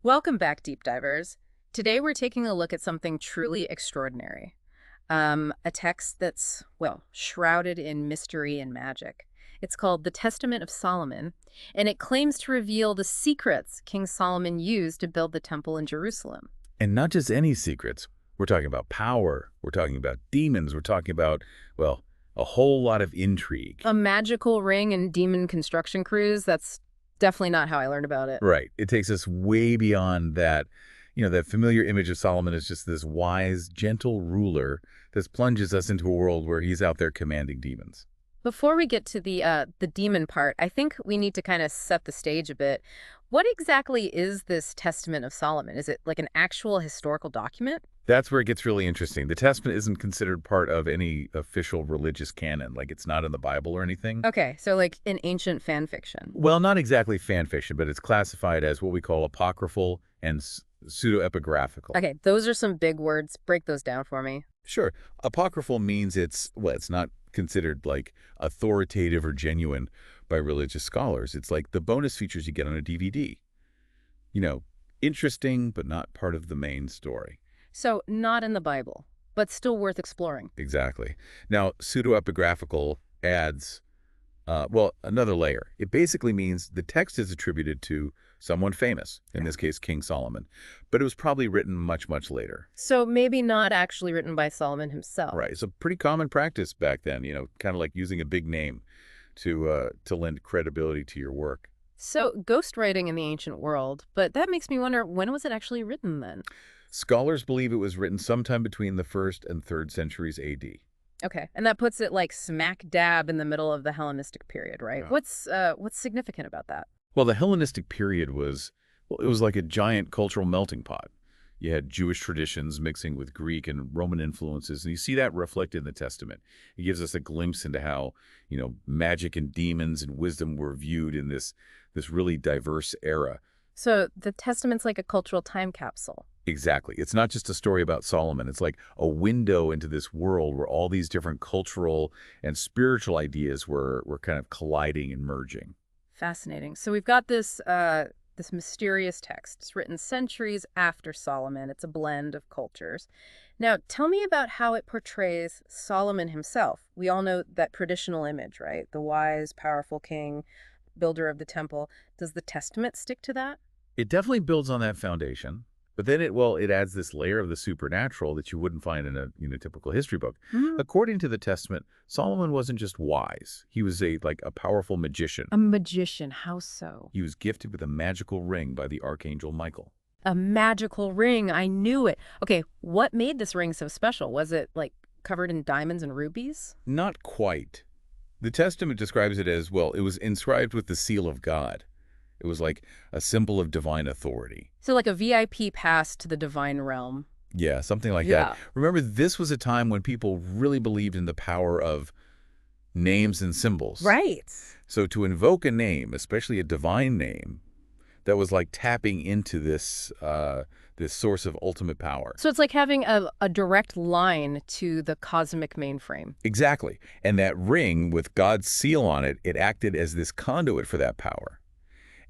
Welcome back, deep divers. Today we're taking a look at something truly extraordinary. A text that's, well, shrouded in mystery and magic. It's called the Testament of Solomon, and it claims to reveal the secrets King Solomon used to build the temple in Jerusalem. And not just any secrets. We're talking about power. We're talking about demons. We're talking about, well, a whole lot of intrigue. A magical ring and demon construction crews, that's definitely not how I learned about it. Right. It takes us way beyond that. That familiar image of Solomon as just this wise, gentle ruler that plunges us into a world where he's out there commanding demons. Before we get to the demon part, I think we need to kind of set the stage a bit. What exactly is this Testament of Solomon? Is it like an actual historical document? That's where it gets really interesting. The Testament isn't considered part of any official religious canon. Like, it's not in the Bible or anything. Okay, so like an ancient fan fiction. Well, not exactly fan fiction, but it's classified as what we call apocryphal and pseudo-epigraphical. Okay, those are some big words. Break those down for me. Sure. Apocryphal means it's not considered like authoritative or genuine by religious scholars. It's like the bonus features you get on a DVD. You know, interesting, but not part of the main story. So not in the Bible, but still worth exploring. Exactly. Now, pseudo-epigraphical adds, another layer. It basically means the text is attributed to someone famous, in this case, King Solomon, but it was probably written much, much later. So maybe not actually written by Solomon himself. Right. It's a pretty common practice back then, kind of like using a big name to lend credibility to your work. So ghostwriting in the ancient world, but that makes me wonder, when was it actually written then? Scholars believe it was written sometime between the 1st and 3rd centuries AD. Okay, and that puts it like smack dab in the middle of the Hellenistic period, right? Yeah. What's significant about that? Well, the Hellenistic period it was like a giant cultural melting pot. You had Jewish traditions mixing with Greek and Roman influences, and you see that reflected in the Testament. It gives us a glimpse into how, magic and demons and wisdom were viewed in this really diverse era. So the Testament's like a cultural time capsule. Exactly. It's not just a story about Solomon. It's like a window into this world where all these different cultural and spiritual ideas were kind of colliding and merging. Fascinating. So we've got this mysterious text. It's written centuries after Solomon. It's a blend of cultures. Now, tell me about how it portrays Solomon himself. We all know that traditional image, right? The wise, powerful king, builder of the temple. Does the Testament stick to that? It definitely builds on that foundation, but then it adds this layer of the supernatural that you wouldn't find in a typical history book. According to the Testament, Solomon wasn't just wise. He was a powerful magician. A magician. How so? He was gifted with a magical ring by the archangel Michael. A magical ring. I knew it. Okay, what made this ring so special? Was it like covered in diamonds and rubies? Not quite. The Testament describes it as, it was inscribed with the seal of God. It was like a symbol of divine authority. So like a VIP pass to the divine realm. Yeah, something like Yeah. that. Remember, this was a time when people really believed in the power of names and symbols. Right. So to invoke a name, especially a divine name, that was like tapping into this source of ultimate power. So it's like having a direct line to the cosmic mainframe. Exactly. And that ring with God's seal on it, it acted as this conduit for that power.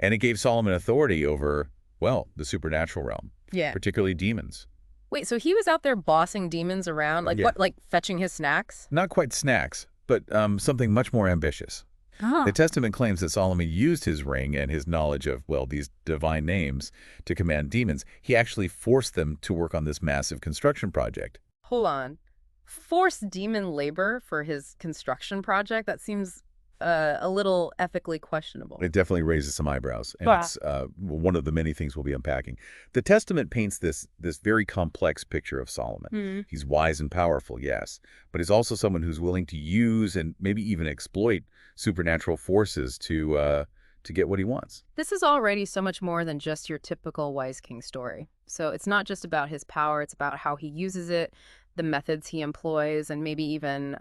And it gave Solomon authority over, the supernatural realm, Yeah. particularly demons. Wait, so he was out there bossing demons around? Like Yeah. what, like fetching his snacks? Not quite snacks, but something much more ambitious. Oh. The Testament claims that Solomon used his ring and his knowledge of, these divine names to command demons. He actually forced them to work on this massive construction project. Hold on. Forced demon labor for his construction project? That seems a little ethically questionable. It definitely raises some eyebrows, and Wow. it's one of the many things we'll be unpacking. The Testament paints this very complex picture of Solomon. He's wise and powerful, yes, but he's also someone who's willing to use and maybe even exploit supernatural forces to get what he wants. This is already so much more than just your typical wise king story. So it's not just about his power, it's about how he uses it, the methods he employs, and maybe even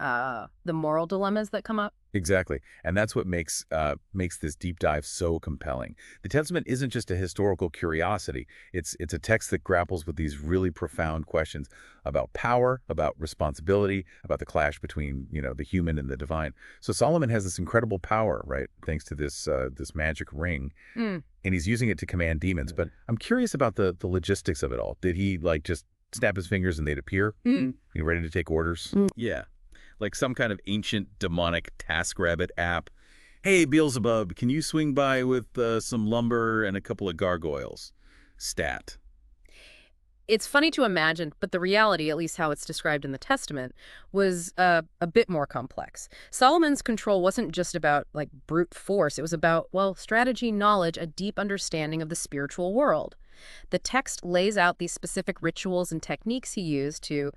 the moral dilemmas that come up. Exactly. And that's what makes this deep dive so compelling. The Testament isn't just a historical curiosity. It's a text that grapples with these really profound questions about power, about responsibility, about the clash between, the human and the divine. So Solomon has this incredible power, right? Thanks to this magic ring, Mm. and he's using it to command demons. But I'm curious about the logistics of it all. Did he like just snap his fingers and they'd appear? Mm. You ready to take orders? Mm. Yeah, like some kind of ancient demonic TaskRabbit app. Hey, Beelzebub, can you swing by with some lumber and a couple of gargoyles? Stat. It's funny to imagine, but the reality, at least how it's described in the Testament, was a bit more complex. Solomon's control wasn't just about, like, brute force. It was about, well, strategy, knowledge, a deep understanding of the spiritual world. The text lays out these specific rituals and techniques he used to,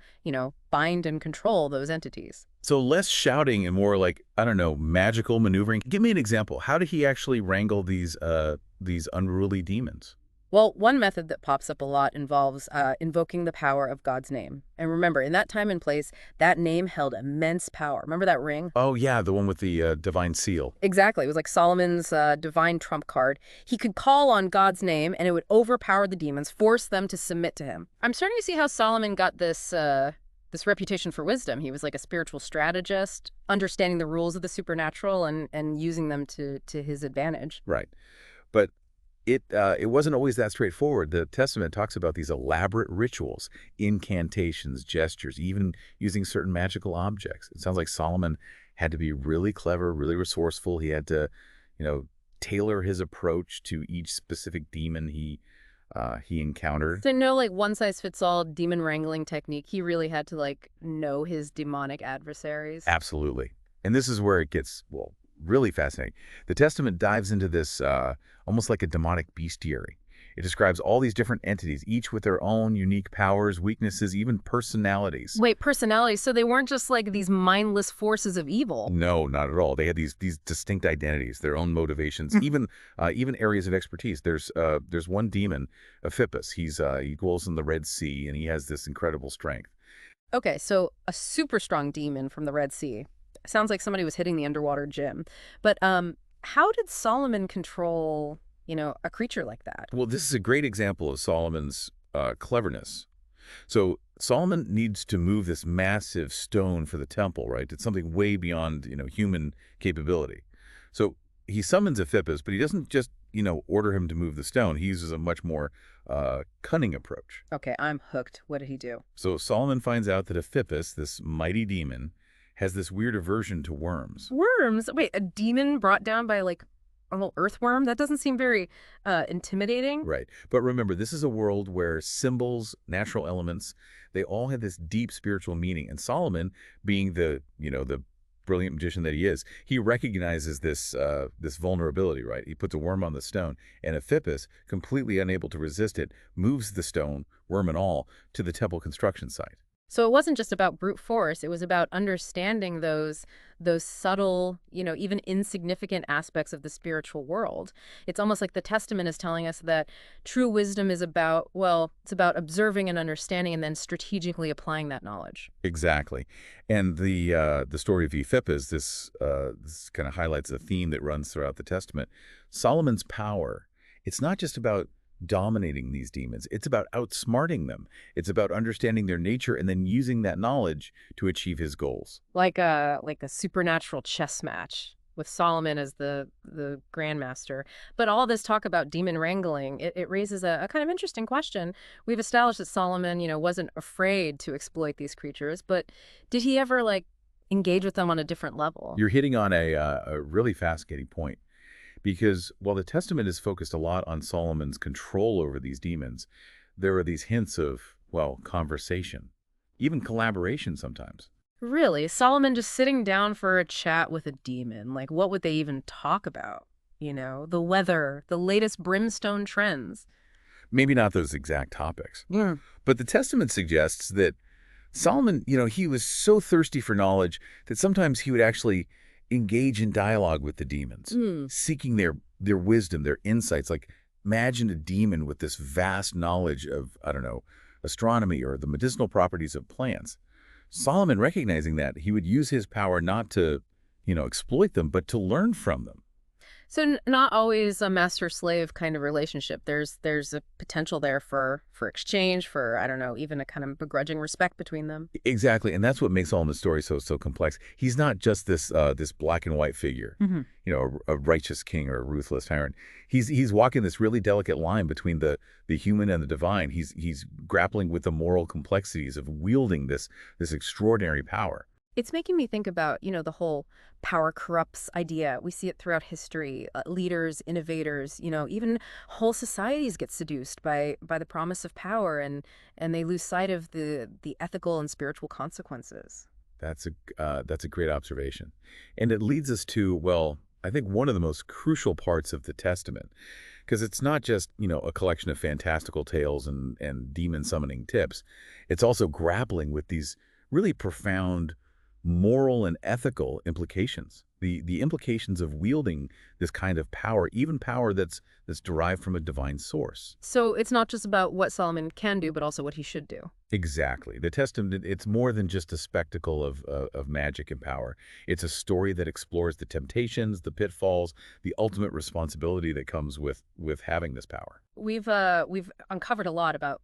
bind and control those entities. So less shouting and more like, I don't know, magical maneuvering. Give me an example. How did he actually wrangle these unruly demons? Well, one method that pops up a lot involves invoking the power of God's name. And remember, in that time and place, that name held immense power. Remember that ring? Oh, yeah, the one with the divine seal. Exactly. It was like Solomon's divine trump card. He could call on God's name, and it would overpower the demons, force them to submit to him. I'm starting to see how Solomon got this reputation for wisdom. He was like a spiritual strategist, understanding the rules of the supernatural and using them to his advantage. Right. But it wasn't always that straightforward. The Testament talks about these elaborate rituals, incantations, gestures, even using certain magical objects. It sounds like Solomon had to be really clever, really resourceful. He had to, tailor his approach to each specific demon he encountered. So no like one-size-fits-all demon wrangling technique. He really had to like know his demonic adversaries. Absolutely. And this is where it gets, well, really fascinating. The Testament dives into this almost like a demonic bestiary. It describes all these different entities, each with their own unique powers, weaknesses, even personalities. Wait, personalities? So they weren't just like these mindless forces of evil? No, not at all. They had these distinct identities, their own motivations, even areas of expertise. There's one demon, Ephippus. He dwells in the Red Sea, and he has this incredible strength. Okay, so a super strong demon from the Red Sea. Sounds like somebody was hitting the underwater gym. But how did Solomon control, a creature like that? Well, this is a great example of Solomon's cleverness. So Solomon needs to move this massive stone for the temple, right? It's something way beyond, human capability. So he summons Ephippus, but he doesn't just, order him to move the stone. He uses a much more cunning approach. Okay, I'm hooked. What did he do? So Solomon finds out that Ephippus, this mighty demon, has this weird aversion to worms. Worms? Wait, a demon brought down by like a little earthworm? That doesn't seem very intimidating. Right. But remember, this is a world where symbols, natural elements, they all have this deep spiritual meaning. And Solomon, being the brilliant magician that he is, he recognizes this vulnerability, right? He puts a worm on the stone, and Ephippus, completely unable to resist it, moves the stone, worm and all, to the temple construction site. So it wasn't just about brute force. It was about understanding those subtle, even insignificant aspects of the spiritual world. It's almost like the Testament is telling us that true wisdom is about, well, it's about observing and understanding and then strategically applying that knowledge. Exactly. And the story of Ephippus, this kind of highlights a theme that runs throughout the Testament. Solomon's power, it's not just about dominating these demons. It's about outsmarting them. It's about understanding their nature and then using that knowledge to achieve his goals. Like a supernatural chess match with Solomon as the grandmaster. But all this talk about demon wrangling, it raises a kind of interesting question. We've established that Solomon, wasn't afraid to exploit these creatures, but did he ever engage with them on a different level? You're hitting on a really fascinating point. Because while the Testament is focused a lot on Solomon's control over these demons, there are these hints of, well, conversation, even collaboration sometimes. Really? Solomon just sitting down for a chat with a demon? Like, what would they even talk about? The weather, the latest brimstone trends. Maybe not those exact topics. Yeah. But the Testament suggests that Solomon, he was so thirsty for knowledge that sometimes he would actually engage in dialogue with the demons, seeking their wisdom, their insights. Like, imagine a demon with this vast knowledge of, I don't know, astronomy or the medicinal properties of plants. Solomon, recognizing that, he would use his power not to exploit them, but to learn from them. So not always a master-slave kind of relationship. There's a potential there for exchange, for, I don't know, even a kind of begrudging respect between them. Exactly, and that's what makes Solomon's story so complex. He's not just this black and white figure, Hmm. a righteous king or a ruthless tyrant. He's walking this really delicate line between the human and the divine. He's grappling with the moral complexities of wielding this extraordinary power. It's making me think about, the whole power corrupts idea. We see it throughout history. Leaders, innovators, even whole societies get seduced by the promise of power, and they lose sight of the ethical and spiritual consequences. That's a great observation, and it leads us to, well, I think one of the most crucial parts of the Testament, because it's not just a collection of fantastical tales and demon summoning tips. It's also grappling with these really profound moral and ethical implications. The implications of wielding this kind of power, even power that's derived from a divine source. So it's not just about what Solomon can do, but also what he should do. Exactly. The Testament, it's more than just a spectacle of magic and power. It's a story that explores the temptations, the pitfalls, the ultimate responsibility that comes with having this power. We've uncovered a lot about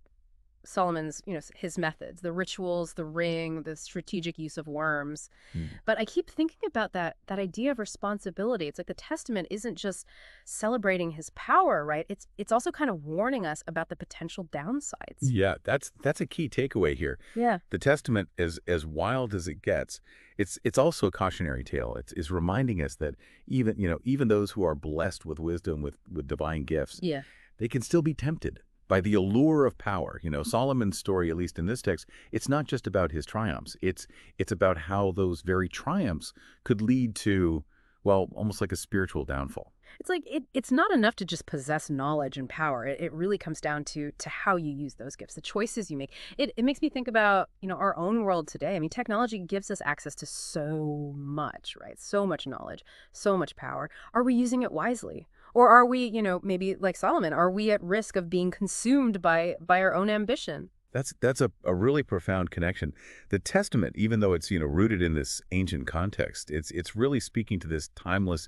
Solomon's, his methods, the rituals, the ring, the strategic use of worms. Hmm. But I keep thinking about that idea of responsibility. It's like the Testament isn't just celebrating his power, right? It's also kind of warning us about the potential downsides. Yeah, that's a key takeaway here. Yeah. The Testament, as wild as it gets, it's also a cautionary tale. It's reminding us that even those who are blessed with wisdom, with divine gifts, Yeah. they can still be tempted by the allure of power. Solomon's story, at least in this text, it's not just about his triumphs. It's about how those very triumphs could lead to, well, almost like a spiritual downfall. It's like it's not enough to just possess knowledge and power. It really comes down to how you use those gifts, the choices you make. It makes me think about, our own world today. I mean, technology gives us access to so much, right? So much knowledge, so much power. Are we using it wisely? Or are we, maybe like Solomon, are we at risk of being consumed by our own ambition? That's a really profound connection. The Testament, even though it's rooted in this ancient context, it's really speaking to this timeless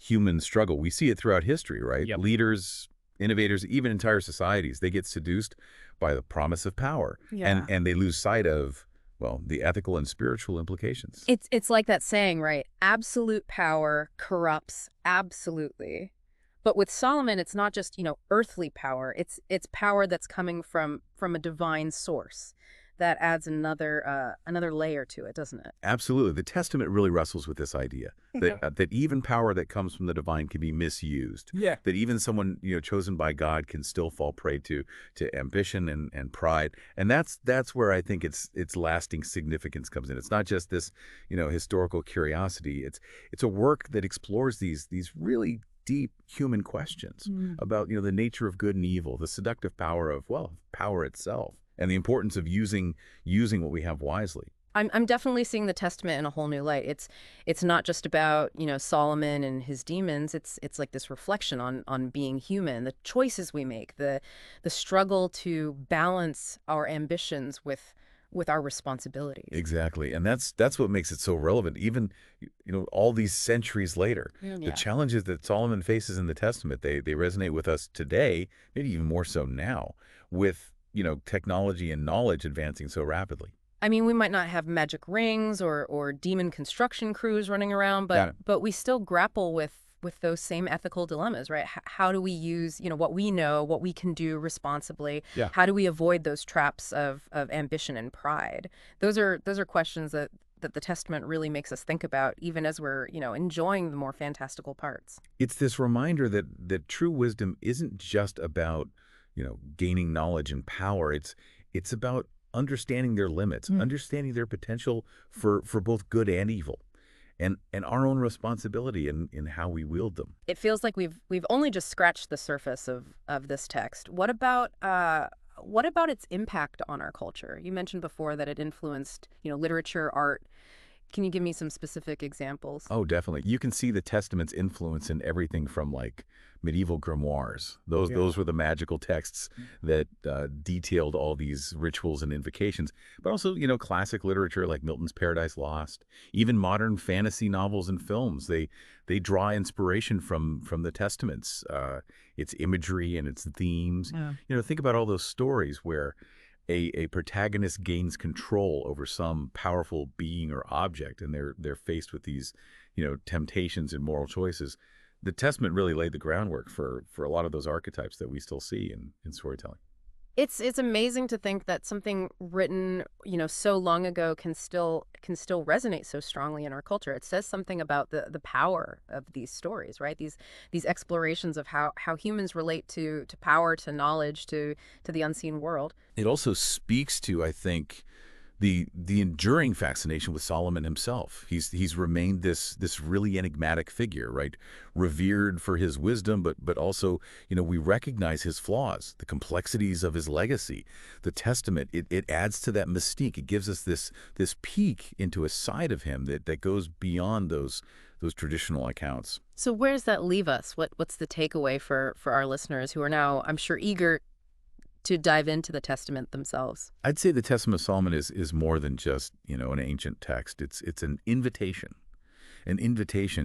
human struggle. We see it throughout history, right? Yep. Leaders, innovators, even entire societies, they get seduced by the promise of power, Yeah. and they lose sight of, well, the ethical and spiritual implications. It's like that saying, right? Absolute power corrupts absolutely. But with Solomon, it's not just, earthly power. It's power that's coming from a divine source. That adds another layer to it, doesn't it? Absolutely. The Testament really wrestles with this idea that even power that comes from the divine can be misused. Yeah. That even someone, chosen by God can still fall prey to ambition and pride. And that's where I think its lasting significance comes in. It's not just this, historical curiosity. It's a work that explores these really deep human questions about, the nature of good and evil, the seductive power of, well, power itself, and the importance of using what we have wisely. I'm definitely seeing the Testament in a whole new light. It's not just about, Solomon and his demons. It's like this reflection on being human, the choices we make, the struggle to balance our ambitions with our responsibilities. Exactly. And that's what makes it so relevant. Even, all these centuries later, the Yeah. challenges that Solomon faces in the Testament, they resonate with us today, maybe even more so now, with, technology and knowledge advancing so rapidly. I mean, we might not have magic rings or demon construction crews running around, Got it. but we still grapple with those same ethical dilemmas, right? How do we use, what we know, what we can do responsibly? Yeah. How do we avoid those traps of ambition and pride? Those are questions that the Testament really makes us think about, even as we're, enjoying the more fantastical parts. It's this reminder that true wisdom isn't just about, gaining knowledge and power. It's about understanding their limits, understanding their potential for both good and evil, and our own responsibility in how we wield them. It feels like we've only just scratched the surface of this text. What about its impact on our culture? You mentioned before that it influenced, literature, art. Can you give me some specific examples? Oh, definitely. You can see the Testament's influence in everything from like medieval grimoires. Those Yeah. were the magical texts that detailed all these rituals and invocations. But also, classic literature like Milton's Paradise Lost, even modern fantasy novels and films. They draw inspiration from the Testaments, its imagery and its themes. Yeah. Think about all those stories where a protagonist gains control over some powerful being or object, and they're faced with these, temptations and moral choices. The Testament really laid the groundwork for a lot of those archetypes that we still see in storytelling. It's amazing to think that something written, so long ago can still resonate so strongly in our culture. It says something about the power of these stories, right? These explorations of how humans relate to power, to knowledge, to the unseen world. It also speaks to, I think, the enduring fascination with Solomon himself. He's remained this really enigmatic figure, right? Revered for his wisdom, but also, we recognize his flaws, the complexities of his legacy. The Testament, it adds to that mystique. It gives us this peek into a side of him that goes beyond those traditional accounts. So where does that leave us? What's the takeaway for our listeners who are now, I'm sure, eager to dive into the Testament themselves? I'd say the Testament of Solomon is more than just, an ancient text. It's an invitation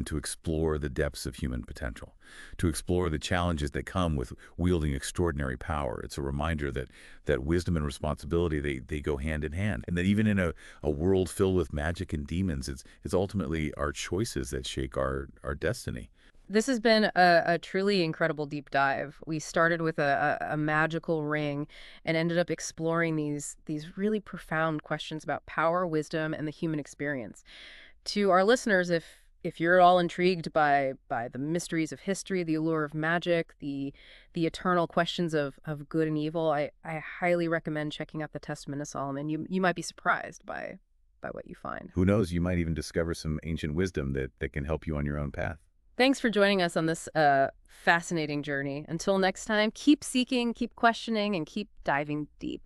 to explore the depths of human potential, to explore the challenges that come with wielding extraordinary power. It's a reminder that wisdom and responsibility, they go hand in hand, and that even in a world filled with magic and demons, it's ultimately our choices that shape our destiny. This has been a truly incredible deep dive. We started with a magical ring and ended up exploring these really profound questions about power, wisdom, and the human experience. To our listeners, if you're at all intrigued by the mysteries of history, the allure of magic, the eternal questions of good and evil, I highly recommend checking out the Testament of Solomon. You might be surprised by what you find. Who knows, you might even discover some ancient wisdom that can help you on your own path. Thanks for joining us on this fascinating journey. Until next time, keep seeking, keep questioning, and keep diving deep.